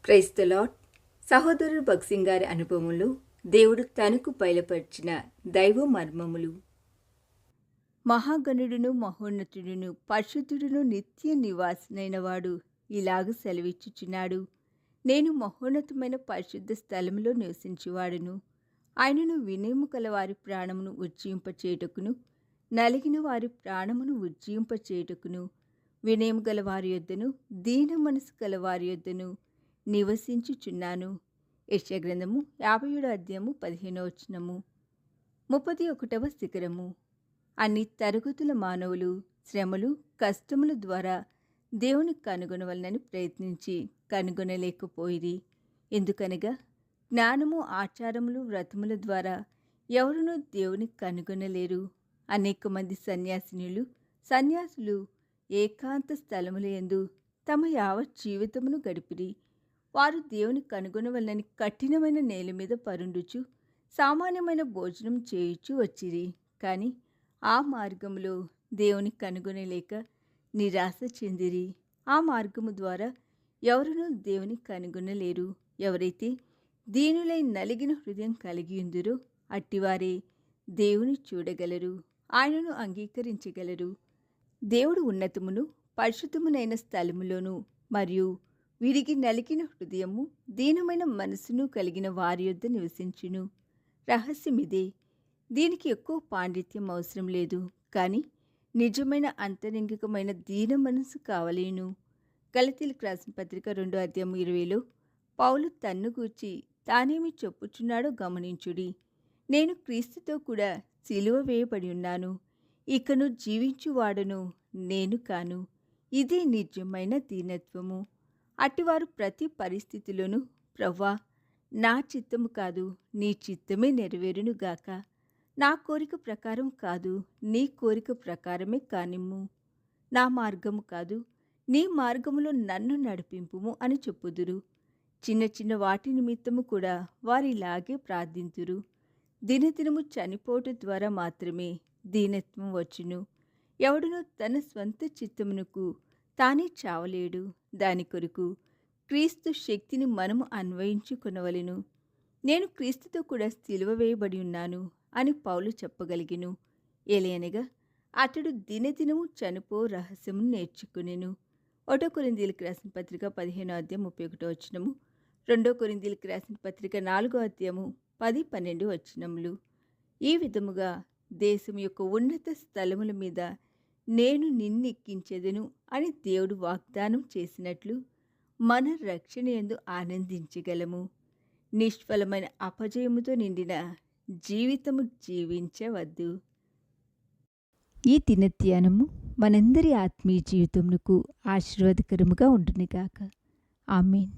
Praise the lord. సహోదరుడు భక్సింగ్ గారి అనుభవములు దేవుడు తనకు బయలుపరిచిన దైవ మర్మములు. మహాగణుడును మహోన్నతుడును పరిశుద్ధుడును నిత్య నివాసినైన వాడు ఇలాగ సెలవిచ్చుచున్నాడు. నేను మహోన్నతమైన పరిశుద్ధ స్థలములో నివసించువాడును. ఆయనను వినయము కల వారి ప్రాణమును ఉజ్జీంపచేయుటకును, నలిగిన వారి ప్రాణమును ఉజ్జీంపచేయుటకును, వినయము గల వారి యొద్దను, దీన మనసు గల వారి యొద్దను నివసించుచున్నాను. యెషయా గ్రంథము 57 అధ్యాయము 15వ వచనము. 31వ శిఖరము. అన్ని తరగతుల మానవులు శ్రమలు కష్టముల ద్వారా దేవుని కనుగొనవలనని ప్రయత్నించి కనుగొనలేకపోయిరి. ఎందుకనగా జ్ఞానము ఆచారములు వ్రతముల ద్వారా ఎవరునూ దేవుని కనుగొనలేరు. అనేక మంది సన్యాసులు ఏకాంత స్థలముల యందు తమ యావత్ జీవితమును గడిపిరి. వారు దేవుని కనుగొనవలనని కఠినమైన నేల మీద పరుండుచు సామాన్యమైన భోజనం చేయుచు వచ్చిరి. కానీ ఆ మార్గములో దేవుని కనుగొనలేక నిరాశ చెందిరి. ఆ మార్గము ద్వారా ఎవరునూ దేవుని కనుగొనలేరు. ఎవరైతే దీనులై నలిగిన హృదయం కలిగి ఉందురో అట్టివారే దేవుని చూడగలరు, ఆయనను అంగీకరించగలరు. దేవుడు ఉన్నతమును పరిశుద్ధమునైన స్థలములోను మరియు విరిగి నలిగిన హృదయము దీనమైన మనసును కలిగిన వారి యొద్ద నివసించును. రహస్యమిదే. దీనికి ఎక్కువ పాండిత్యం అవసరం లేదు, కానీ నిజమైన అంతరంగికమైన దీన మనసు కావలేను. గలతీయులకు రాసిన పత్రిక 2వ అధ్యాయం 20లో పౌలు తన్ను గూర్చి తానేమి చెప్పుచున్నాడో గమనించుడి. నేను క్రీస్తుతో కూడా సిలువ వేయబడి ఉన్నాను. ఇకను జీవించువాడను నేను కాను. ఇదే నిజమైన దీనత్వము. అట్టివారు ప్రతి పరిస్థితిలోనూ ప్రవ్వా, నా చిత్తము కాదు నీ చిత్తమే నెరవేరునుగాక, నా కోరిక ప్రకారం కాదు నీ కోరిక ప్రకారమే కానిమ్ము, నా మార్గము కాదు నీ మార్గములో నన్ను నడిపింపుము అని చెప్పుదురు. చిన్న చిన్న వాటి నిమిత్తము కూడా వారిలాగే ప్రార్థింతురు. దినదినము చనిపోవటం ద్వారా మాత్రమే దీనత్వం వచ్చును. ఎవడునూ తన స్వంత చిత్తమునకు తానే చావలేడు. దాని కొరకు క్రీస్తు శక్తిని మనము అన్వయించుకొనవలెను. నేను క్రీస్తుతో కూడా సిలువ వేయబడి ఉన్నాను అని పౌలు చెప్పగలిగెను. ఏలయనగా అతడు దినదినము చనిపో రహస్యమును నేర్చుకునెను. 1 కొరింథీయులకు రాసిన పత్రిక 15వ అధ్యాయం 31వ వచనము, 2 కొరింథీయులకు రాసిన పత్రిక 4వ అధ్యాయము 10-12 వచనములు. ఈ విధముగా దేశం యొక్క ఉన్నత స్థలముల మీద నేను నిన్నెక్కించెదను అని దేవుడు వాగ్దానం చేసినట్లు మన రక్షణ యందు ఆనందించగలము. నిష్ఫలమైన అపజయముతో నిండిన జీవితము జీవించవద్దు. ఈ దినధ్యానము మనందరి ఆత్మీయ జీవితమునకు ఆశీర్వాదకరముగా ఉండునుగాక. ఆమేన్.